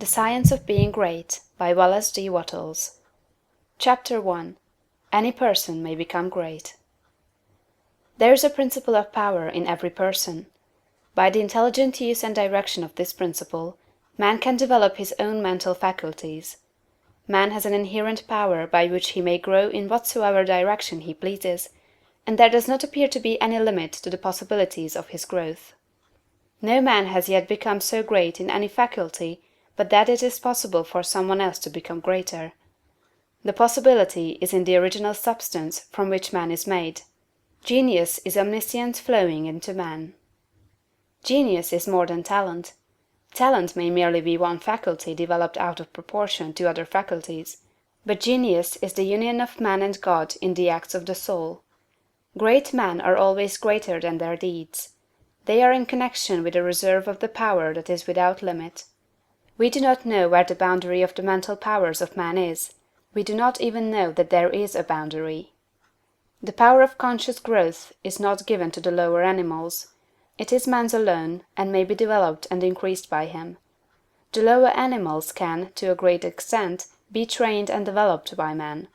Science of Being Great by Wallace D. Wattles. Chapter 1. Any Person May Become Great. There is a principle of power in every person. By the intelligent use and direction of this principle, man can develop his own mental faculties. Man has an inherent power by which he may grow in whatsoever direction he pleases, and there does not appear to be any limit to the possibilities of his growth. No man has yet become so great in any faculty but that it is possible for someone else to become greater. The possibility is in the original substance from which man is made. Genius is omniscience flowing into man. Genius is more than talent. Talent may merely be one faculty developed out of proportion to other faculties, but genius is the union of man and God in the acts of the soul. Great men are always greater than their deeds. They are in connection with a reserve of the power that is without limit. We do not know where the boundary of the mental powers of man is. We do not even know that there is a boundary. The power of conscious growth is not given to the lower animals. It is man's alone, and may be developed and increased by him. The lower animals can, to a great extent, be trained and developed by man.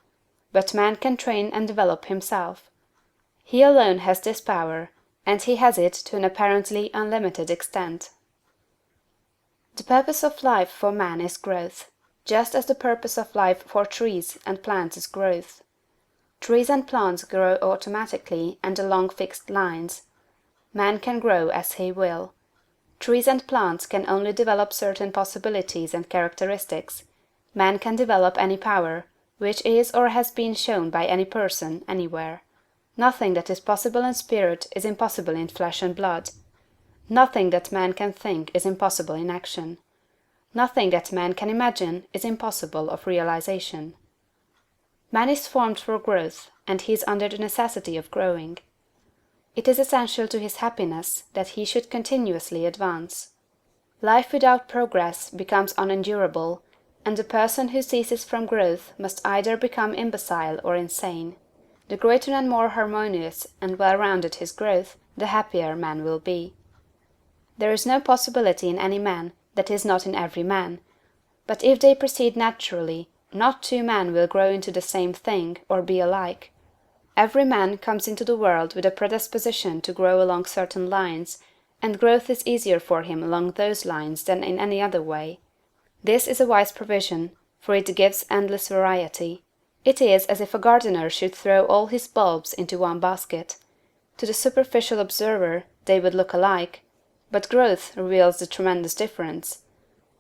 But man can train and develop himself. He alone has this power, and he has it to an apparently unlimited extent. The purpose of life for man is growth, just as the purpose of life for trees and plants is growth. Trees and plants grow automatically and along fixed lines. Man can grow as he will. Trees and plants can only develop certain possibilities and characteristics. Man can develop any power, which is or has been shown by any person, anywhere. Nothing that is possible in spirit is impossible in flesh and blood. Nothing that man can think is impossible in action. Nothing that man can imagine is impossible of realization. Man is formed for growth, and he is under the necessity of growing. It is essential to his happiness that he should continuously advance. Life without progress becomes unendurable, and the person who ceases from growth must either become imbecile or insane. The greater and more harmonious and well-rounded his growth, the happier man will be. There is no possibility in any man that is not in every man, but if they proceed naturally, not two men will grow into the same thing or be alike. Every man comes into the world with a predisposition to grow along certain lines, and growth is easier for him along those lines than in any other way. This is a wise provision, for it gives endless variety. It is as if a gardener should throw all his bulbs into one basket. To the superficial observer they would look alike, but growth reveals the tremendous difference.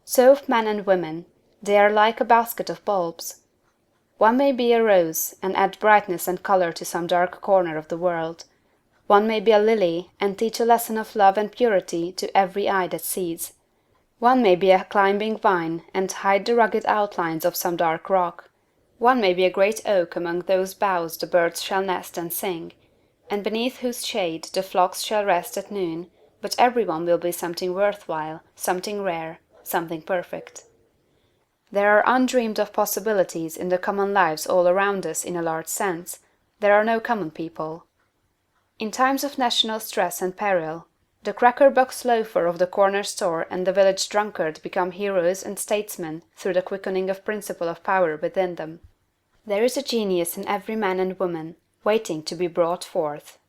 So of men and women, they are like a basket of bulbs. One may be a rose, and add brightness and color to some dark corner of the world. One may be a lily, and teach a lesson of love and purity to every eye that sees. One may be a climbing vine, and hide the rugged outlines of some dark rock. One may be a great oak among whose boughs the birds shall nest and sing, and beneath whose shade the flocks shall rest at noon, but every one will be something worthwhile, something rare, something perfect. There are undreamed of possibilities in the common lives all around us in a large sense. There are no common people. In times of national stress and peril, the cracker-box loafer of the corner store and the village drunkard become heroes and statesmen through the quickening of principle of power within them. There is a genius in every man and woman, waiting to be brought forth.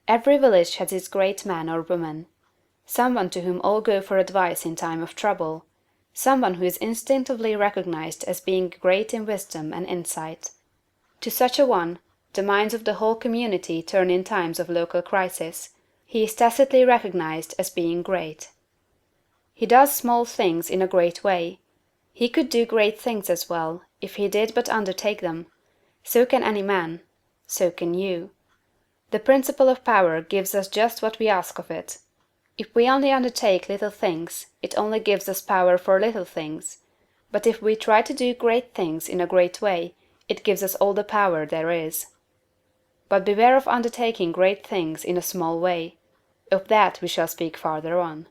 Every village has its great man or woman, someone to whom all go for advice in time of trouble, someone who is instinctively recognized as being great in wisdom and insight. To such a one, the minds of the whole community turn in times of local crisis. He is tacitly recognized as being great. He does small things in a great way. He could do great things as well, if he did but undertake them. So can any man. So can you. The principle of power gives us just what we ask of it. If we only undertake little things, it only gives us power for little things. But if we try to do great things in a great way, it gives us all the power there is. But beware of undertaking great things in a small way. Of that we shall speak farther on.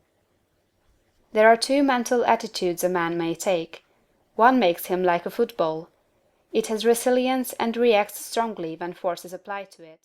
There are two mental attitudes a man may take. One makes him like a football. It has resilience and reacts strongly when force is applied to it.